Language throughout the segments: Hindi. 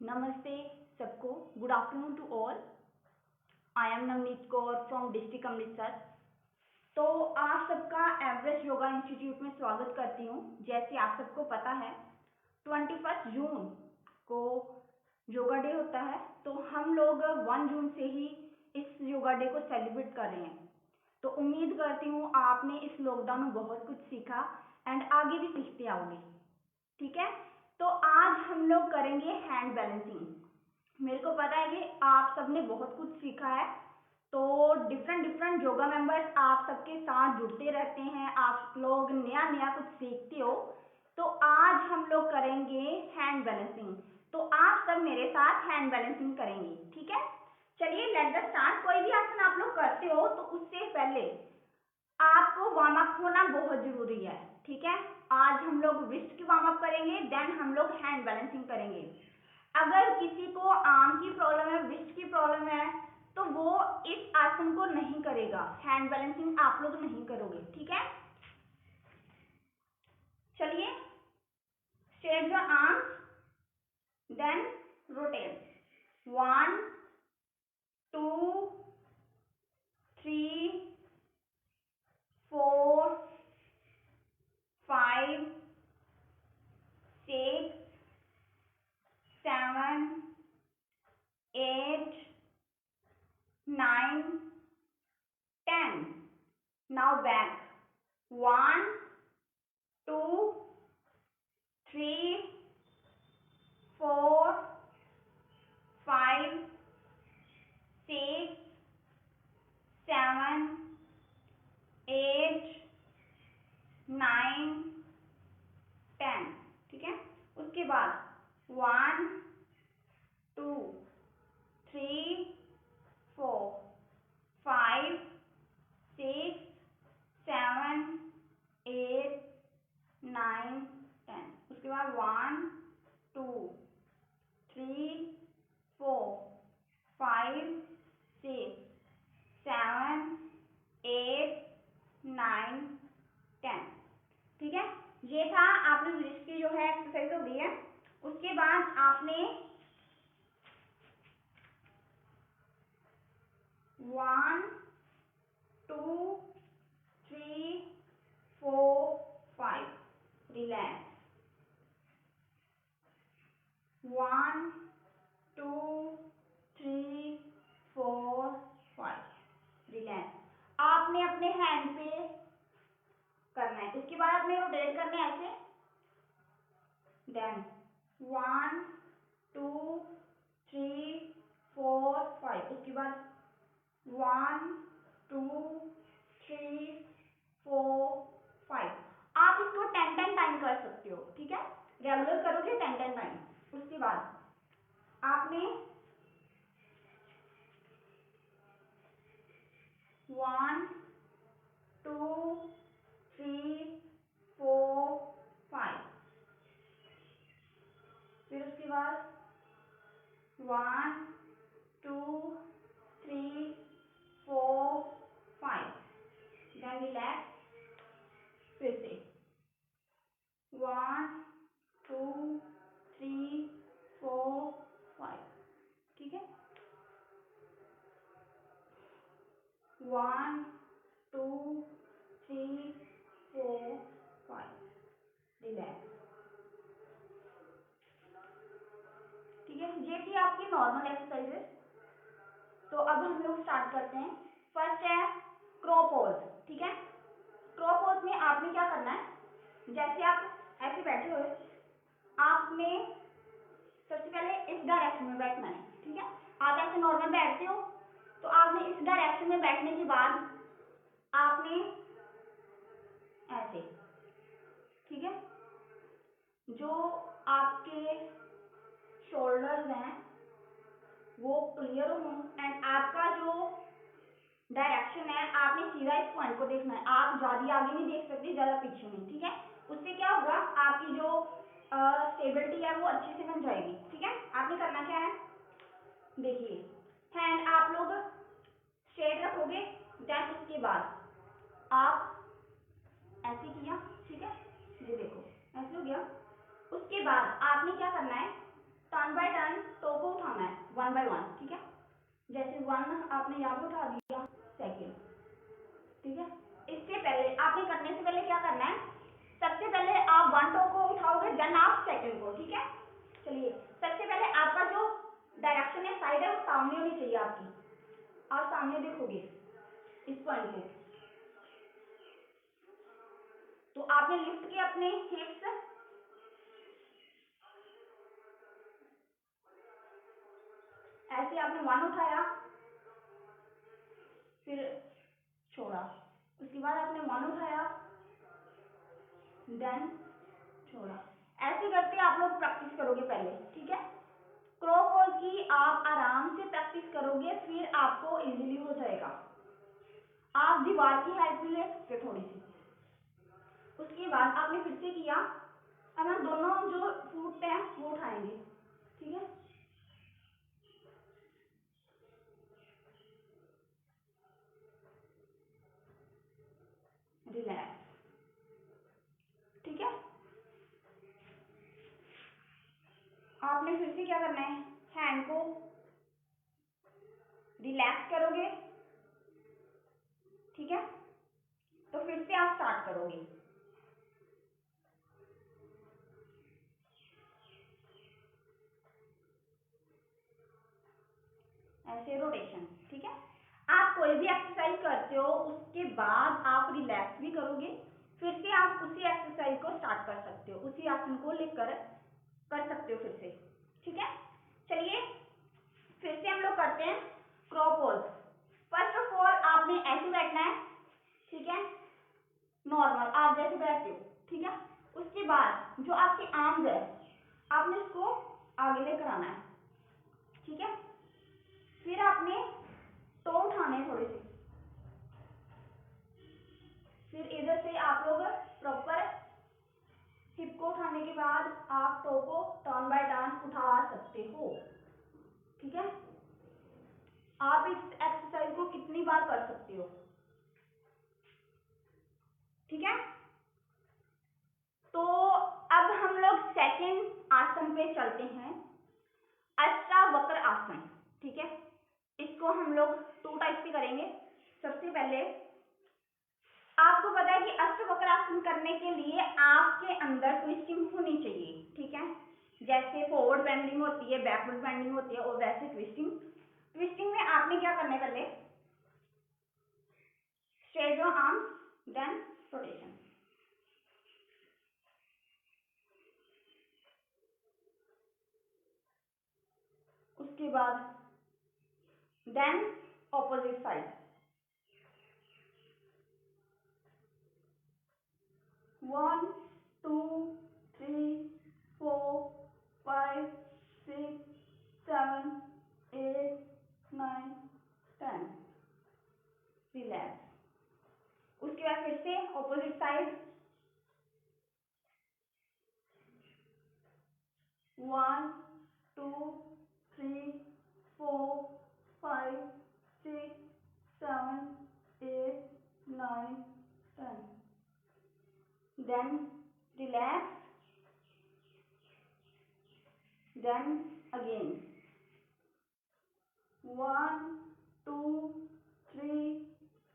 नमस्ते सबको। Good afternoon to all. I am Navneet Kaur from district Amritsar. तो आप सबका एवरेस्ट योगा इंस्टीट्यूट में स्वागत करती हूँ। जैसे आप सबको पता है 21 जून को योगा डे होता है, तो हम लोग 1 जून से ही इस योगा डे को सेलिब्रेट कर रहे हैं। तो उम्मीद करती हूँ आपने इस लॉकडाउन में बहुत कुछ सीखा एंड आगे भी सीखते आओगे। ठीक है, तो आज हम लोग करेंगे हैंड बैलेंसिंग। मेरे को पता है कि आप सबने बहुत कुछ सीखा है, तो डिफरेंट योगा मेंबर्स आप सबके साथ जुड़ते रहते हैं, आप लोग नया नया कुछ सीखते हो। तो आज हम लोग करेंगे हैंड बैलेंसिंग। तो आप सब मेरे साथ हैंड बैलेंसिंग करेंगे। ठीक है, चलिए लेट्स द स्टार्ट। कोई भी आसन आप लोग करते हो तो उससे पहले आपको वार्म अप होना बहुत जरूरी है। ठीक है, आज हम लोग रिस्ट की वार्म अप करेंगे, देन हम लोग हैंड बैलेंसिंग करेंगे। अगर किसी को आर्म की प्रॉब्लम है, रिस्ट की प्रॉब्लम है, तो वो इस आसन को नहीं करेगा, हैंड बैलेंसिंग आप लोग नहीं करोगे। ठीक है, चलिए straight the arms, then rotate. 1 2 3 4 5 6 7 8 9 10. Now back. 1 2 3 4 5 6 7 8 9 10. ठीक है, उसके बाद 1 2 3 4 5 6 7 8 9 10. उसके बाद 1 2 3 4 5 6 7 8 9 10. ठीक है, ये था आपने रिस्ट की जो है एक्सरसाइज हो गई है। उसके बाद आपने 1 2 3 4 5 रिलैक्स। 1 2 3 4 5 रिलैक्स। आपने अपने हैंड पे करना है। उसके बाद आपने रोटेट करना है ऐसे, देन 1 2 3 4 5। उसके बाद 1 2 3 4 5। आप इसको 10 टाइम कर सकते हो। ठीक है, रेगुलर करोगे 10 टाइम। उसके बाद आपने 1 2 3 4 5। फिर उसके बाद 1 2 3 4 5, देन रिलैक्स। फिर से 1 2 3 4 5। ठीक है, 1 2 3 4 5 रिलैक्स। ठीक है, ये थी आपकी नॉर्मल एक्सरसाइजेस। तो अब हम लोग स्टार्ट करते हैं। फर्स्ट है क्रो पोज। ठीक है, क्रो पोज में आपने क्या करना है, जैसे आप ऐसे बैठे हुए, आपने सबसे पहले इस डायरेक्शन में बैठना है। ठीक है, आप ऐसे नॉर्मल बैठते हो, तो आपने इस डायरेक्शन में बैठने के बाद आपने ऐसे, ठीक है, जो आपके शोल्डर्स हैं वो क्लियर हो एंड आपका जो डायरेक्शन है, आपने सीधा इस पॉइंट को देखना है। आप ज्यादा आगे नहीं देख सकते, ज्यादा पीछे नहीं। ठीक है, उससे क्या होगा, आपकी जो स्टेबिलिटी है वो अच्छे से बन जाएगी। ठीक है, आपने करना क्या है, देखिए हैंड आप लोग स्ट्रेट रखोगे, देन उसके बाद आप ऐसे किया। ठीक है, ये देखो ऐसे हो गया। उसके बाद आपने क्या करना है, टर्न बाय टर्न टो को उठाना है, वन बाय वन, ठीक है। जैसे वन आपने यहाँ पे उठा दिया, सेकेंड, ठीक है। इससे पहले आपने करने से पहले क्या करना है, सबसे पहले आप वन टो को उठाओगे, देन आप सेकेंड को, ठीक है। चलिए, सबसे पहले आपका जो डायरेक्शन है, साइड है, वो सामने होनी चाहिए आपकी। आप सामने देखोगे इस पॉइंट को, तो आपने लिफ्ट किए अपने हिप्स, ऐसे आपने वन उठाया, फिर छोड़ा, उसके बाद आपने वन उठाया, देन छोड़ा। ऐसे करते आप लोग प्रैक्टिस करोगे पहले, ठीक है। क्रॉ पोज की आप आराम से प्रैक्टिस करोगे, फिर आपको इजीली हो जाएगा। आप दीवार की हेल्प भी ले सकते हो थोड़ी सी। उसके बाद आपने फिर से किया, अब हम दोनों जो फुट हैं वो उठाएंगे, ठीक है। रिलैक्स, ठीक है। आपने फिर से क्या करना है, हैंड को रिलैक्स करोगे, ठीक है। तो फिर से आप स्टार्ट करोगे, ऐसे रोटेशन, ठीक है। आप कोई भी एक्सरसाइज करते हो उसके बाद आप रिलैक्स भी करोगे, फिर से आप उसी एक्सरसाइज को स्टार्ट कर सकते हो, उसी आसन को लेकर कर सकते हो फिर से, ठीक है। चलिए फिर से हम लोग करते हैं क्रॉ पोज। फर्स्ट ऑफ ऑल आपने ऐसे बैठना है, ठीक है, नॉर्मल आप जैसे बैठते हो, ठीक है। उसके बाद जो आपके आर्म्स है आपने उसको आगे लेकर आना है, ठीक है। फिर आपने टो उठाने थोड़े से, फिर इधर से आप लोग प्रॉपर हिप को उठाने के बाद आप टो को टर्न बाय टर्न उठा सकते हो, ठीक है। आप इस एक्सरसाइज को कितनी बार कर सकते हो, ठीक है। तो अब हम लोग सेकंड आसन पे चलते हैं, अष्टावक्र आसन, ठीक है। इसको हम लोग टू टाइप से करेंगे। सबसे पहले आपको पता है कि अष्टवक्र आसन करने के लिए आपके अंदर ट्विस्टिंग होनी चाहिए, ठीक है। जैसे फॉरवर्ड बेंडिंग होती है, बैकवर्ड बेंडिंग होती है, और वैसे ट्विस्टिंग। ट्विस्टिंग में आपने क्या करना है, पहले straight your arms, then rotation, उसके बाद देन ऑपोजिट साइड, 1 2 3 4 5 6 7 8 9 10, रिलैक्स। उसके बाद फिर से opposite side, 1 2 3 4 5 6 7 8 9 10, then relax, then again 1 2 3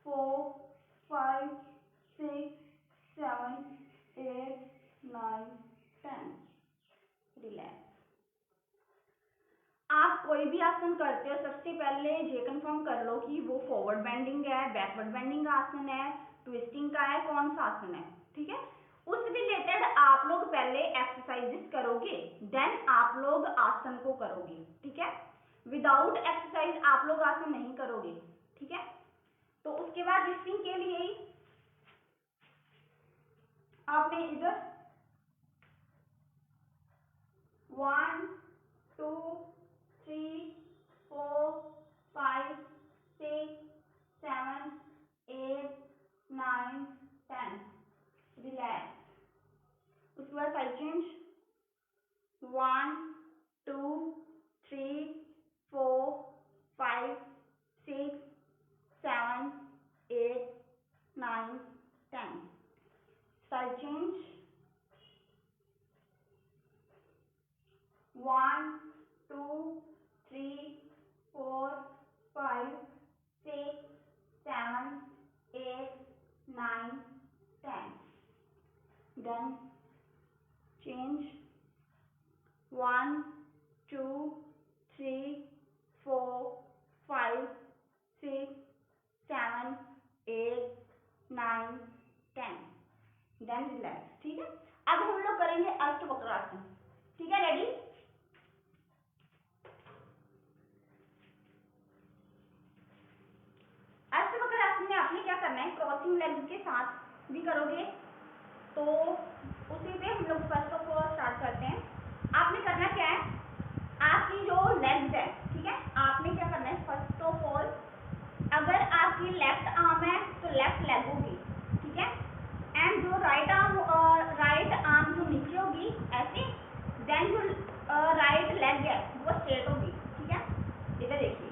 4 5 6 7 8 9 10, relax. आप कोई भी आसन करते हो सबसे पहले ये कंफर्म कर लो कि वो फॉरवर्ड बेंडिंग है, बैकवर्ड बेंडिंग आसन है, ट्विस्टिंग का है, कौन सा आसन है, ठीक है। उस रिलेटेड आप लोग पहले एक्सरसाइजेस करोगे, देन आप लोग आसन को करोगे, ठीक है। विदाउट एक्सरसाइज आप लोग आसन नहीं करोगे, ठीक है। तो उसके बाद ट्विस्टिंग के लिए ही आपने इधर 1 2 3 4 5 6 7 8 9 10, रिलैक्स। उसके बाद side change, 1 2 3 4 5 6 7 8 9 10, side change, 1 2 3 4 5 6 7 8 9 10. Then change 1 2 3 4 5 6 7 8 9 10. Then relax. ठीक है, अब हम लोग करेंगे अष्टवक्रासन। ठीक है, रेडी? अष्टवक्रासन में आपने क्या करना है, क्रॉसिंग लेग्स के साथ भी करोगे, तो उसी पे हम लोग फर्स्ट ऑफ ऑल स्टार्ट करते हैं। आपने करना क्या है, आपकी जो लेग्स है, ठीक है, आपने क्या करना है, फर्स्ट ऑफ ऑल अगर आपकी लेफ्ट आर्म है तो लेफ्ट लेग होगी, ठीक है, एंड जो राइट आर्म जो नीचे होगी ऐसे, देन जो राइट लेग है वो स्ट्रेट होगी। ठीक है, इधर देखिए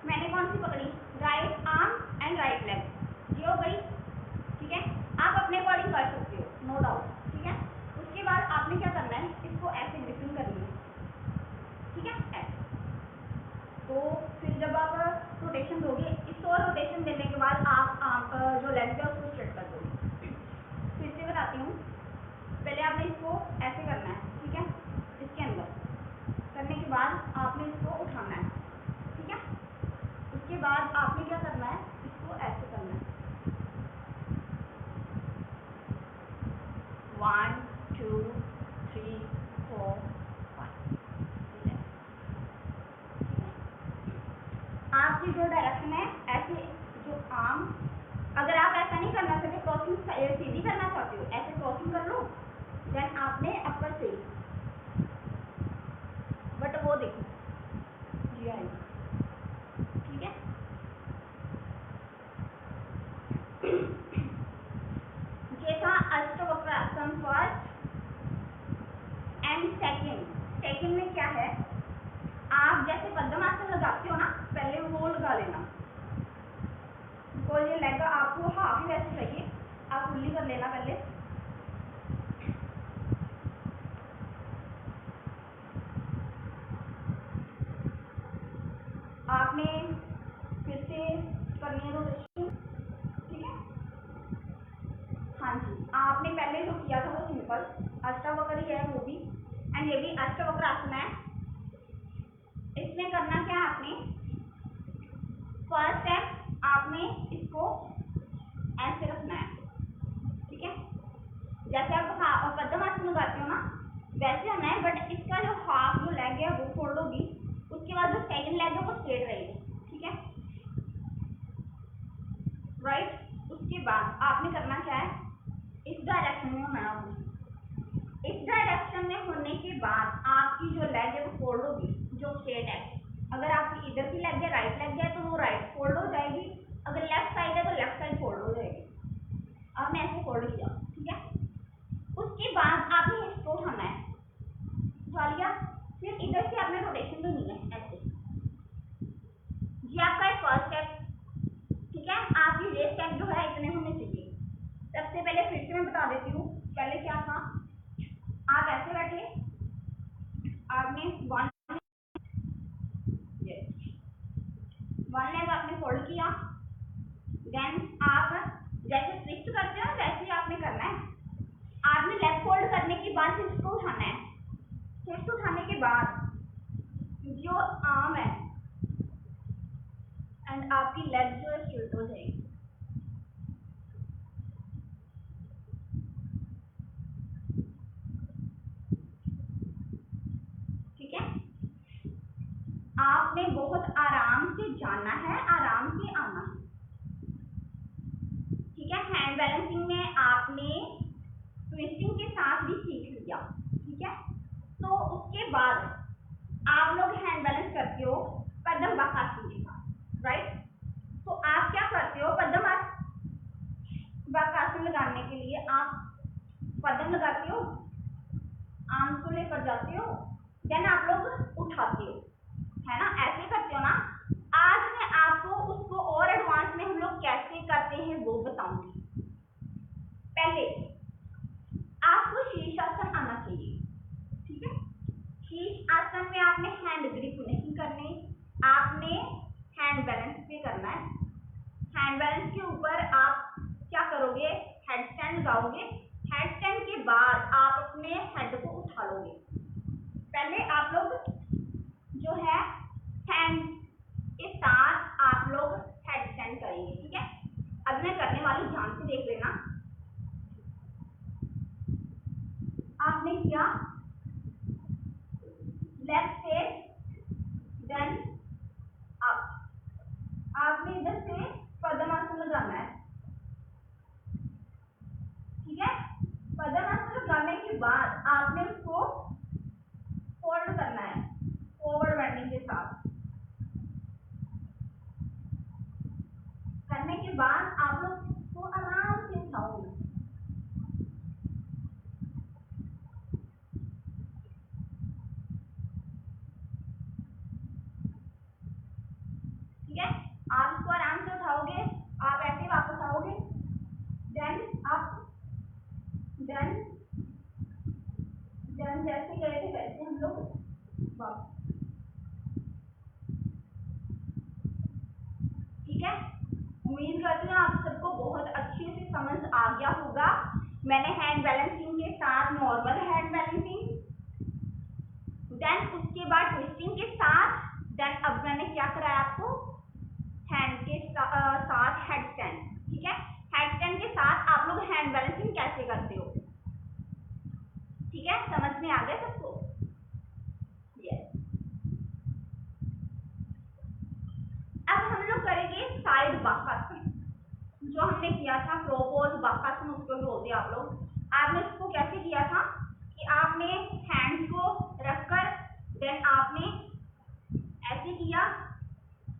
मैंने कौन सी पकड़ी, right arm and right leg, ये हो गई। ठीक है, आप अपने अकॉर्डिंग कर सकते हो, नो डाउट। ठीक है, उसके बाद आपने क्या करना है, इसको ऐसे ग्रिपिंग करनी है। ठीक है, ऐसे। तो फिर जब आप रोटेशन दोगे, इसको रोटेशन देने के बाद आप जो लेग है उसको स्ट्रेट कर दोगे। फिर से बताती हूँ, पहले आपने इसको ऐसे करना है, ठीक है, इसके अंदर करने के बाद आपने इसको उठाना है। ठीक है, उसके बाद आपने क्या करना है, इसको ऐसे करना है, 1 2 3 4 5। आपकी जो डायरेक्शन है ऐसे, जो आर्म, अगर आप ऐसा नहीं करना चाहते, क्रॉसिंग सीधी करना चाहते हो, ऐसे क्रॉसिंग कर लो, देन आपने अपर से, बट वो देखो जी आएगा। ठीक है, ये था अष्टवक्रासन फर्स्ट एंड सेकंड में क्या है, आप जैसे पद्मासन लगाते हो ना, पहले वो लगा लेना, बिकॉज ये लेग आपको हाफ ही वैसे चाहिए, आप फुल्ली कर लेना पहले। आपने फिर से करनी है रोटेशन। ठीक है, हाँ जी, आपने पहले जो किया था वो सिंपल अष्टवक्र ही है वो भी, एंड ये भी अष्टवक्रासन है। इसमें करना क्या है, आपने फर्स्ट स्टेप आपने इसको ऐसे रखना है। ठीक है, जैसे आप पद्मासन लगाते हो ना वैसे होना है, बट इसका जो हाफ जो लेग है वो फोल्ड होगी, उसके बाद जो सेकंड लेग है वो स्ट्रेट रहेगी। ठीक है, राइट। उसके बाद आपने करना क्या है, इस डायरेक्शन में होना है। इस डायरेक्शन में होने के बाद आपकी जो लेग है वो फोल्ड होगी, जो स्ट्रेट है। अगर आपकी इधर की लेग है, राइट लेग है, तो वो राइट फोल्ड हो जाएगी, अगर लेफ्ट साइड है तो लेफ्ट साइड फोल्ड हो जाएगी। आपने ऐसे फोल्ड किया। ठीक है, उसके बाद आपने इसको उठाना है, उठा लिया, फिर इधर से आपने रोटेशन देनी है ऐसे। ये आपका फर्स्ट स्टेप। ठीक है, आपकी ये स्टेप जो है इतने होने चाहिए। सबसे पहले फिर से मैं बता देती हूँ, पहले क्या था, आप ऐसे बैठे, आपने वन लेग आपने फोल्ड किया, देन आप जैसे ट्विस्ट करते हो वैसे ही आपने करना है। आपने लेग फोल्ड करने के बाद फिर इसको उठाना है, फिर उठाने के बाद जो आर्म है एंड आपकी लेग जो है स्ट्रेट हो जाएगी। ठीक है, आपने बहुत आराम से जाना है, आराम से आना है। ठीक है, हैंड बैलेंसिंग में आपने ट्विस्टिंग के साथ भी सीख लिया। ठीक है, तो उसके बाद आप लोग हैंड बैलेंस करते हो पद्मासन के साथ, राइट। तो आप क्या करते हो, पद्मासन लगाने के लिए आप पद्म लगाते हो, आर्म को लेकर जाते हो, देन आप लोग उठाते हो, है ना, ऐसे करते हो ना। आज मैं आपको उसको और एडवांस में हम लोग कैसे करते हैं वो बताऊंगी। पहले आपको शीर्षासन आना चाहिए। ठीक है, शीर्षासन संभालोगे। पहले आप लोग जो है हैंड के साथ आप लोग हेड स्टैंड करेंगे, ठीक है। अब मैं करने वाली, ध्यान से देख लेना। आपने किया लेफ्ट से, देन अप, आपने इधर से पद्मासन लगाना है, ठीक है। पद्मासन लगाने के बाद आपने उसको फोल्ड करना है फॉरवर्ड बेंडिंग के साथ। करने के बाद आप लोग इसको आराम से उठाओगे, ठीक है। आप इसको आराम से उठाओगे, आप ऐसे वापस आओगे, देन अप, देन देन जैसे गए थे वैसे हम लोग वापस, ठीक है। उम्मीद करती हूँ आप सबको बहुत अच्छे से समझ आ गया होगा। मैंने हैंड बैलेंसिंग के साथ नॉर्मल हैंड बैलेंसिंग, देन उसके बाद ट्विस्टिंग के साथ, देन अब मैंने क्या कराया आपको हैंड के साथ हेड स्टैंड, ठीक है। हेड स्टैंड के साथ आप लोग हैंड बैलेंसिंग कैसे करते हो, ठीक है। समझ में आ गया सबको? यस। अब हम लोग करेंगे साइड बाकासन, जो हमने किया था प्रोपोज बाकासन, उसको बोलते हैं आप लोग। आपने इसको कैसे किया था कि आपने हैंड्स को रखकर देन आपने ऐसे किया,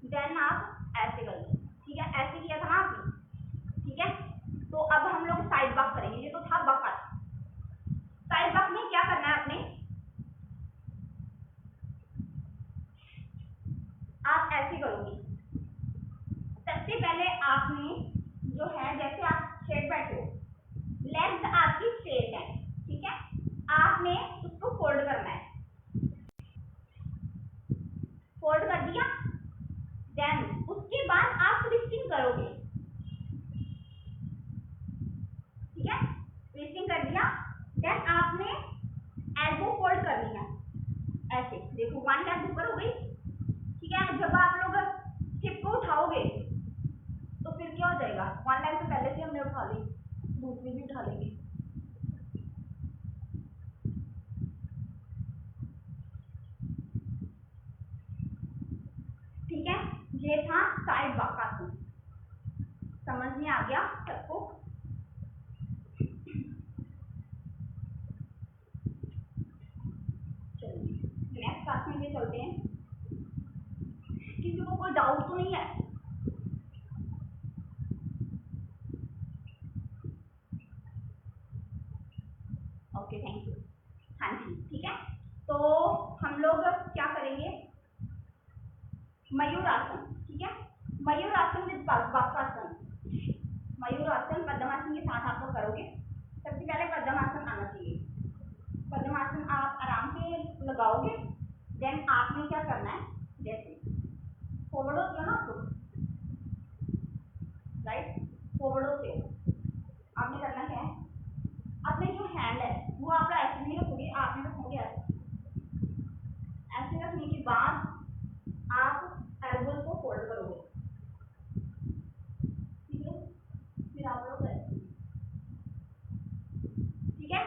देन आप ऐसे कर लो, ठीक है। ऐसे किया था ना आपने, ठीक है। तो अब हम लोग साइड बाक करेंगे। ये तो था बाकासन। साइड बाक में क्या करना है आपने, आप ऐसे करोगे। सबसे पहले आपने जो है, जैसे आप स्ट्रेट बैठे हो, लेग्स आपकी स्ट्रेट है, ठीक है। आपने उसको फोल्ड करना है, फोल्ड कर दिया, देन उसके बाद आप ट्विस्टिंग करोगे, ठीक है। ट्विस्टिंग कर दिया, देन आपने एल्बो फोल्ड करनी है ऐसे, देखो वन लेग ऊपर हो गई, ठीक है। जब आप लोग हिप को उठाओगे तो फिर क्या हो जाएगा, वन लेग तो पहले से हमने उठा ली, दूसरी भी उठा लेंगे, ठीक है। ये था साइड बाकासन। समझ में आ गया सबको? चलिए नेक्स्ट आसन पे चलते हैं। किसी को कोई डाउट तो नहीं है? Okay, thank you. हाँ जी, ठीक है। तो हम लोग क्या करेंगे, मयूरासन, ठीक है। मयूरासन विद बाकासन, मयूरासन पद्मासन के साथ आप लोग करोगे। सबसे पहले पद्मासन आना चाहिए। पद्मासन आप आराम से लगाओगे, देन आपने क्या करना है, जैसे फॉरवर्ड होते हो ना आप लोग, राइट, फॉरवर्ड होते हो, आपने करना क्या है, अपने जो हैंड है वो आप ऐसे नहीं रखोगे, आपने रखोगे ऐसे। ऐसे रखने के बाद आप एल्बोज को फोल्ड करोगे, ठीक है। फिर आप लोग ऐसे, ठीक है।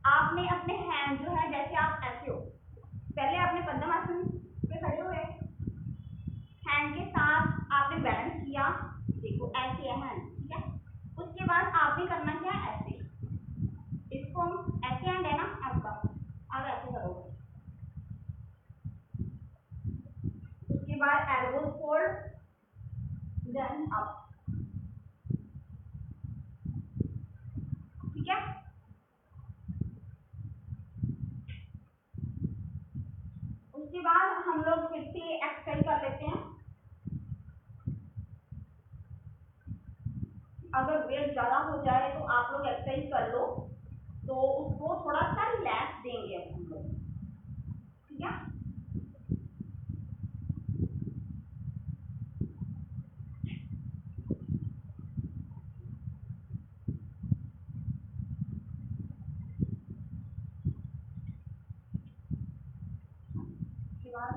आपने अपने हैंड जो है, जैसे आप ऐसे हो, पहले आपने पद्मासन पे खड़े हुए, हैंड के साथ आपने बैलेंस किया, देखो ऐसे है हैंड, ठीक है। उसके बाद आपने करना क्या है, ऐसे, इसको हम ऐसे हैंड है ना आपका, आप ऐसे करोगे। उसके बाद एल्बोज फोल्ड, देन अप, ठीक है। उसके बाद हम लोग फिर से एक्सरसाइज कर लेते हैं। अगर वेट ज्यादा हो जाए तो आप लोग एक्सरसाइज कर लो, तो उसको थोड़ा सा रिलैक्स देंगे हम लोग, ठीक है। बाद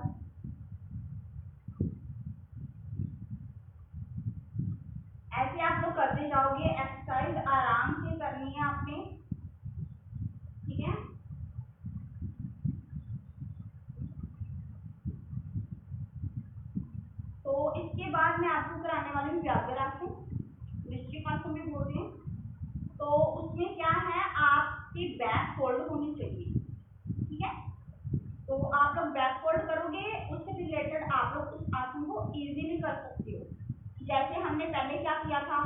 ऐसे आप लोग करते जाओगे। एक्सरसाइज आराम से करनी है आपने, ठीक है। तो इसके बाद मैं आपको कराने वाली हूँ व्याघ्रासन, वृश्चिकासन भी बोलते हैं। तो उसमें क्या है, आपकी बैक फोल्ड होनी चाहिए, ठीक है। तो आप लोग बैक फोल्ड करोगे, उससे रिलेटेड आप लोग उस आसन को इजीली कर सकते हो। जैसे हमने पहले क्या किया था,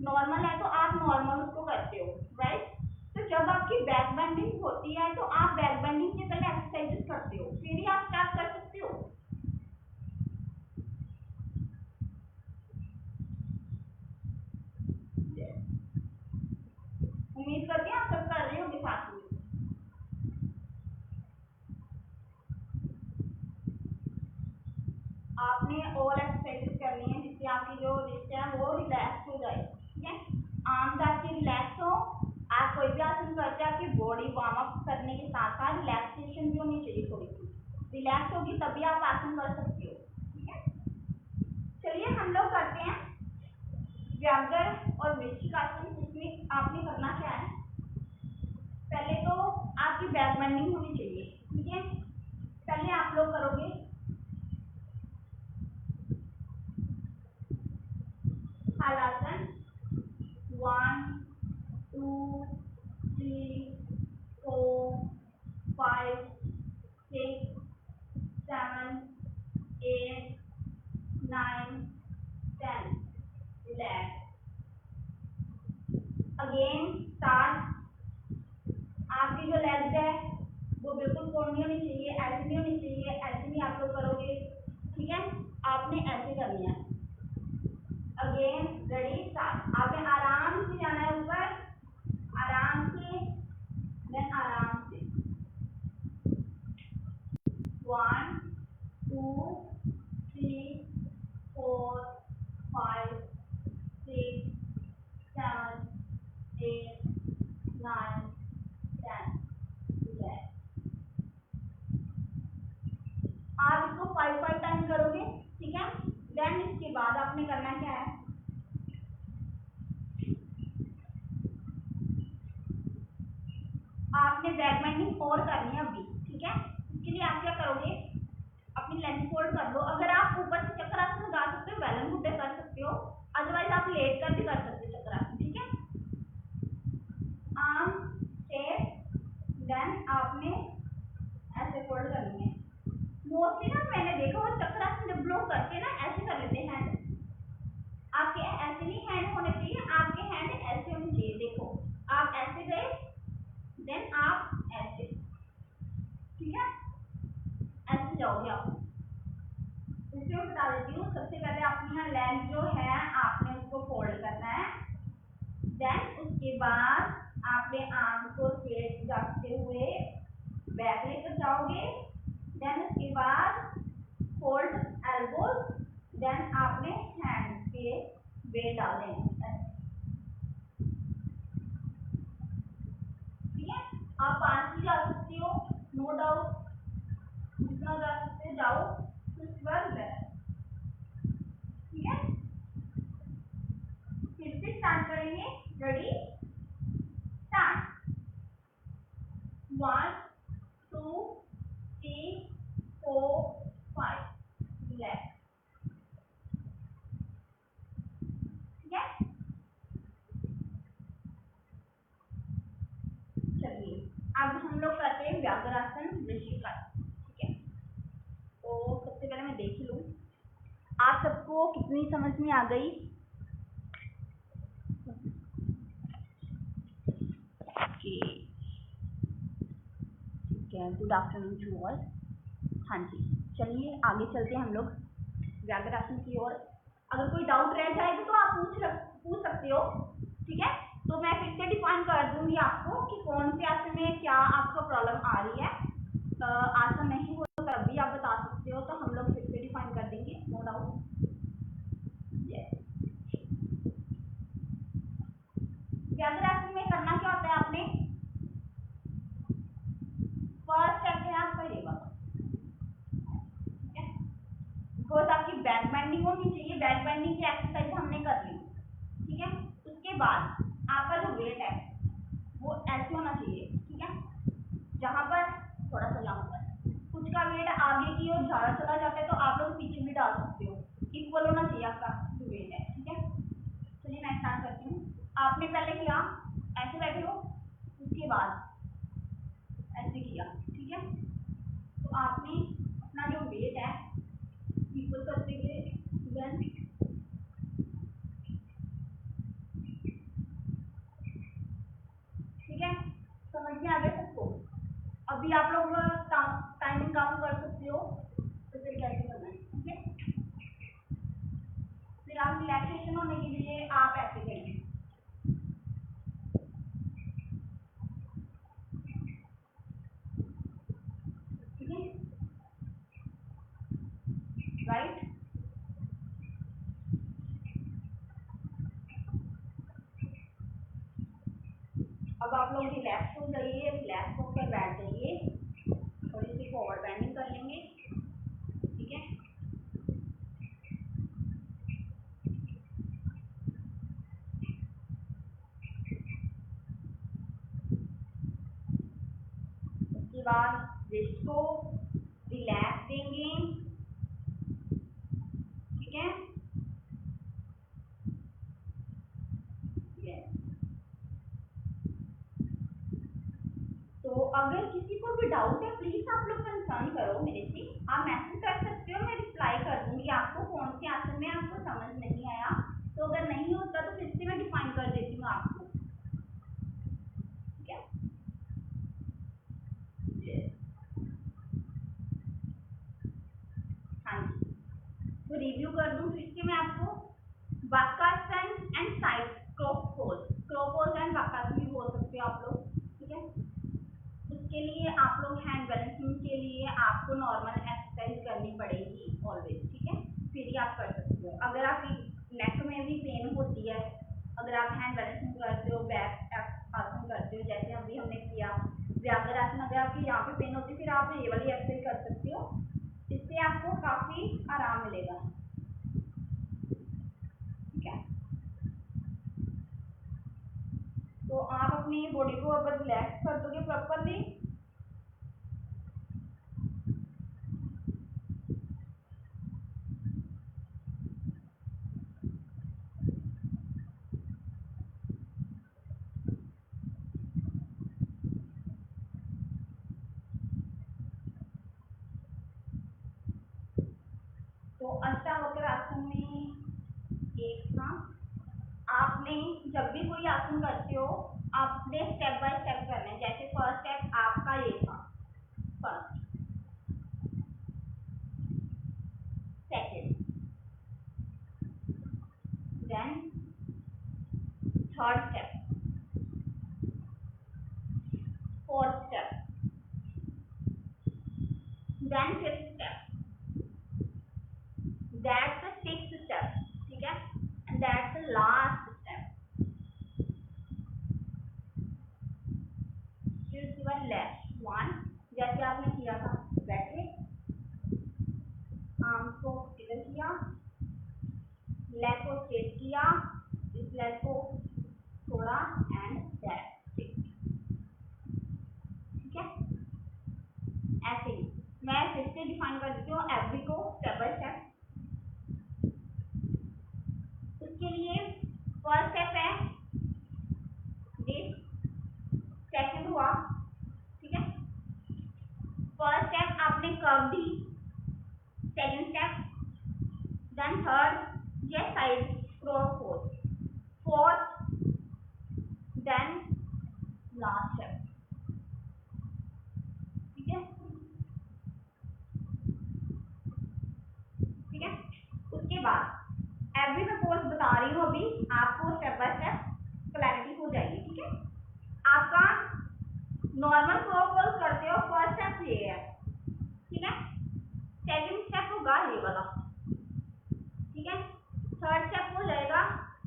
नॉर्मल है तो आप नॉर्मल उसको करते हो, राइट। तो जब आपकी बैक बेंडिंग होती है तो आप बैक बेंडिंग से पहले एक्सरसाइजेस करते हो, फिर ही आप स्टार्ट कर सकते हो। उम्मीद करते हैं आप सब कर रहे होंगे साथ में। आपने ऑल एक्सरसाइजेस करनी है जिससे आपकी जो रिस्ट है वो रिलैक्स हो जाए, ठीक है। आर्म्स आपकी रिलैक्स हो। आप कोई भी आसन करते हैं, आपकी बॉडी वार्म अप करने के साथ साथ रिलैक्सेशन भी होनी चाहिए, थोड़ी सी रिलैक्स होगी तभी आप आसन कर सकते हो, ठीक है। चलिए हम लोग करते हैं व्याघ्र और वृश्चिकासन। इसमें आपने करना क्या है, पहले तो आपकी बैक बेंडिंग होनी चाहिए, ठीक है। पहले आप लोग करोगे हलासन, 1 2 3 4 5 6 7 8 9 10, रिलैक्स। Again start. आपकी जो लेग्स है वो बिल्कुल फोल्ड नहीं होनी चाहिए, ऐसे नहीं होनी चाहिए, ऐसे नहीं आप लोग करोगे, ठीक है। आपने ऐसे करनी है। Again ready start. आपने आराम से जाना है ऊपर, आराम से, देन आराम से 1 2 3 4 5 6 7 8 9 10, आप इसको 5 टाइम करोगे, ठीक है। देन इसके बाद आपने करना क्या है, आपने बैक बेंडिंग और करनी है अभी, ठीक है। इसके लिए आप क्या करोगे, अपनी लेंथ फोल्ड कर लो। अगर आप ऊपर से चक्रासन लगा सकते हो, बैलन घुटने कर सकते हो, अदरवाइज आप लेट कर भी कर सकते हो चक्रासन, ठीक है। आर्म स्ट्रेट, देन आपने ऐसे फोल्ड करनी है। मोस्टली ना मैंने देखा वो चक्रासन जब लोग करते हैं ना ऐसे कर लेते हैं। आपके ऐसे नहीं हैंड होने चाहिए, आपके हैंड ऐसे होने चाहिए। देखो आप ऐसे गए, देन आप ऐसे, ठीक है, ऐसे जाओगे आप। इसलिए मैं बता देती हूँ, सबसे पहले अपनी यहाँ लेग जो है आपने उसको फोल्ड करना है। देन उसके बाद आपने आर्म को स्ट्रेट रखते हुए बैक लेकर जाओगे। देन उसके बाद फोल्ड एल्बोज, देन आपने हैंड के वेट डालने हैं, ठीक है। आप 5 भी जा सकते हो, नो डाउट, जितना जा सकते जाओ, उसके बाद ठीक है। फिर से स्टार्ट करेंगे, रेडी स्टार्ट। 1 2 3 4 5, रिलैक्स, ठीक है। चलिए अब हम लोग करते हैं व्याघ्रासन, वृश्चिकासन, ठीक है। तो सबसे पहले मैं देख लूं आप सबको कितनी समझ में आ गई। ओके, ठीक है, गुड आफ्टरनून टू ऑल। हाँ जी, चलिए आगे चलते हैं हम लोग व्याघ्रासन की ओर। अगर कोई डाउट रह जाए तो आप पूछ सकते हो, ठीक है। तो मैं फिर से डिफाइन कर दूंगी आपको कि कौन से आसन में क्या आपको प्रॉब्लम आ रही है। आसन नहीं हो तो तभी आप बता सकते हो, तो हम लोग फिर से डिफाइन कर देंगे, नो डाउट। व्याघ्रासन में करना क्या होता है, आपने फर्स्ट स्टेप है आपका ये वाला, बेल्ट बेंडिंग की एक्सरसाइज हमने कर ली, ठीक है। उसके बाद आपका जो वेट है वो ऐसे होना चाहिए, ठीक है। जहां पर थोड़ा सा यहाँ पर कुछ का वेट आगे की ओर ज्यादा चला जाता है तो आप लोग पीछे भी डाल सकते हो, इक्वल होना चाहिए आपका जो वेट है, ठीक है। चलिए मैं स्टार्ट करती हूँ। आपने पहले किया ऐसे बैठे हो, उसके बाद ऐसे किया, ठीक है। तो आपने अपना जो वेट है इक्वल करते हुए देन ठीक है, समझ में आ गया सबको। अभी आप लोग टाइमिंग काउंट कर सकते हो तो फिर कैसे करना है, ठीक है। फिर आप रिलैक्सेशन होने के लिए आप ऐसे करेंगे, ठीक है, राइट। अब आप लोग रिलैक्स हो जाइए, रिलैक्स होकर बैठ जाइए, थोड़ी सी फॉरवर्ड बेंडिंग कर लेंगे, ठीक है। उसके बाद रिस्ट को रिलैक्स देंगे, ठीक है। तो अगर किसी को भी डाउट है प्लीज आप लोग कंसर्न करो मेरे से, आप मैसेज कर सकते हो, मैं रिप्लाई कर दूंगी आपको कौन से आसन में आपको समझ नहीं आया। तो अगर नहीं होता तो फिर से मैं डिफाइन कर देती हूँ आपको, ठीक है। हाँ जी, तो रिव्यू कर दूं फिर से मैं आपको। Vakrasana and side crow pose and vakrasana भी बोल सकते हो आप लोग, ठीक है। उसके लिए आप लोग हैंड बैलेंसिंग के लिए आपको नॉर्मल एक्सरसाइज करनी पड़ेगी ऑलवेज, ठीक है। फिर ही आप कर सकते हो। अगर आपकी नेक में भी पेन होती है, अगर आप हैंड बैलेंसिंग करते हो, बैक आसन करते हो जैसे अभी हमने किया व्याघ्र आसन, अगर आपकी यहाँ पे पेन होती है फिर आप ये वाली एक्सरसाइज कर सकते हो, इससे आपको काफी आराम मिलेगा, ठीक है। तो आप अपनी बॉडी को अगर रिलैक्स कर दोगे प्रॉपरली तो अष्टावक्र आसन में एक था। आपने जब भी कोई आसन करते हो आपने स्टेप बाय स्टेप करना है। जैसे फर्स्ट स्टेप आपका ये था, first, second, then third step, fourth step, then fifth step, that's the sixth step, ठीक है, and that's the last step. फिर उसके बाद लेफ्ट वन, जैसे आपने किया था बैठे, आर्म को इधर किया, लेग को स्ट्रेट किया, इस लेग को छोड़ा एंड दैट, ठीक है। ऐसे ही मैं फिर से डिफाइन कर देती हूँ एवरी को स्टेप बाय स्टेप। उसके लिए फर्स्ट स्टेप है दिस, सेकंड हुआ, ठीक है। फर्स्ट स्टेप आपने कर्व दी, सेकंड स्टेप, देन थर्ड ये side cross, fourth, then last step, ठीक है, ठीक है। उसके बाद एवरी मैं कोर्स बता रही हूँ अभी आपको स्टेप बाय स्टेप क्लैरिटी हो जाएगी, ठीक है। आपका नॉर्मल कोर्स करते हो फर्स्ट स्टेप ये है, ठीक है। सेकंड स्टेप होगा ये वाला, ठीक है। थर्ड स्टेप हो जाएगा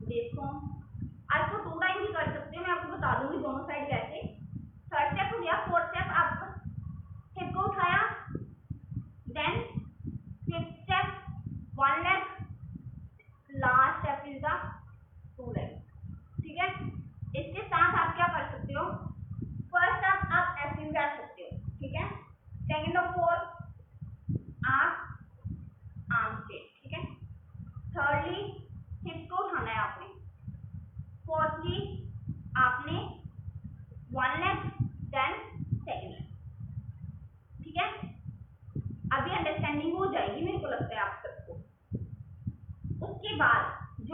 देखो, आपको 2 टाइम भी कर सकते हो, मैं आपको बता दूंगी दोनों साइड कैसे। थर्ड स्टेप हो गया, फोर्थ स्टेप आप हिप को उठाया, then fifth step one leg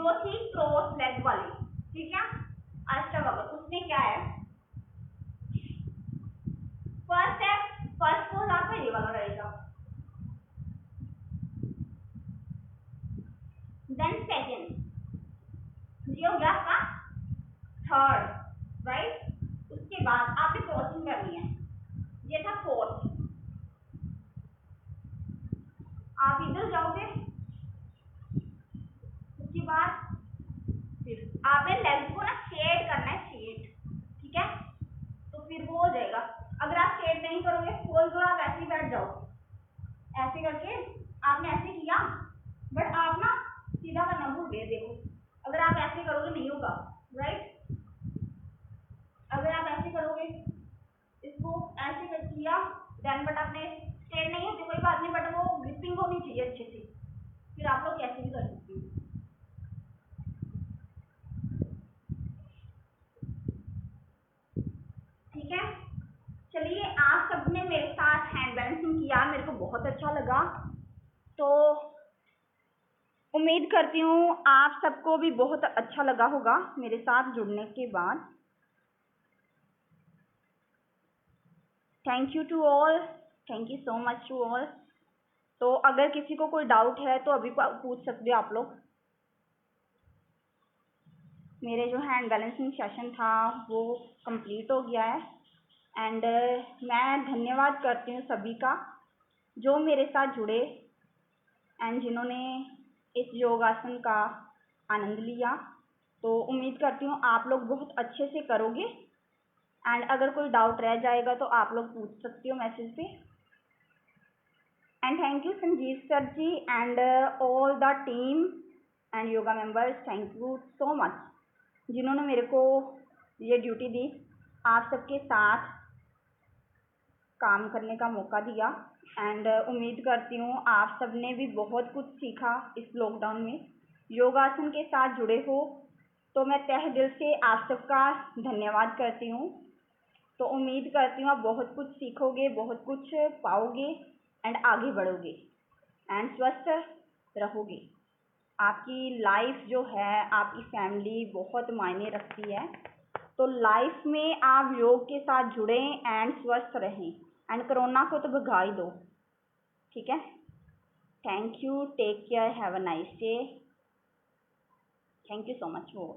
जो थी क्रॉस लेग वाली, ठीक है। अष्टावक्र उसमें क्या है, फर्स्ट है, फर्स्ट पोज आपका ये वाला रहेगा, देन सेकेंड ये हो गया आपका थर्ड, राइट। उसके बाद आपने क्रॉसिंग करनी है, ये था फोर्थ, आप इधर जाओगे, उसके बाद फिर आपने लेग्स को ना शेड करना है, शेड, ठीक है। तो फिर वो हो जाएगा। अगर आप शेड नहीं करोगे, खोल दो, आप ऐसे ही बैठ जाओ, ऐसे करके आपने ऐसे किया, बट आप ना सीधा करना भूल गए। देखो अगर आप ऐसे करोगे नहीं होगा, राइट। अगर आप ऐसे करोगे, इसको ऐसे कर किया, देन बट आपने स्ट्रेट नहीं होती कोई बात नहीं, बट वो ग्रिपिंग होनी चाहिए अच्छे से, फिर आप लोग कैसे भी कर सकते हो, ठीक है। चलिए, आप सबने मेरे साथ हैंड बैलेंसिंग किया, मेरे को बहुत अच्छा लगा। तो उम्मीद करती हूँ आप सबको भी बहुत अच्छा लगा होगा मेरे साथ जुड़ने के बाद। Thank you to all, thank you so much to all. तो अगर किसी को कोई डाउट है तो अभी पूछ सकते हो आप लोग। मेरे जो हैंड बैलेंसिंग सेशन था वो कंप्लीट हो गया है, एंड मैं धन्यवाद करती हूँ सभी का जो मेरे साथ जुड़े एंड जिन्होंने इस योगासन का आनंद लिया। तो उम्मीद करती हूँ आप लोग बहुत अच्छे से करोगे, एंड अगर कोई डाउट रह जाएगा तो आप लोग पूछ सकते हो मैसेज पे। And thank you Sanjeev sir ji and all the team and yoga members, thank you so much जिन्होंने मेरे को ये ड्यूटी दी, आप सबके साथ काम करने का मौका दिया। एंड उम्मीद करती हूँ आप सब ने भी बहुत कुछ सीखा इस लॉकडाउन में, योगासन के साथ जुड़े हो। तो मैं तहे दिल से आप सबका धन्यवाद करती हूँ। तो उम्मीद करती हूँ आप बहुत कुछ सीखोगे, बहुत कुछ पाओगे एंड आगे बढ़ोगे एंड स्वस्थ रहोगे। आपकी लाइफ जो है, आपकी फैमिली बहुत मायने रखती है। तो लाइफ में आप योग के साथ जुड़ें एंड स्वस्थ रहें, एंड कोरोना को तो भगा ही दो, ठीक है। Thank you, take care, have a nice day, thank you so much for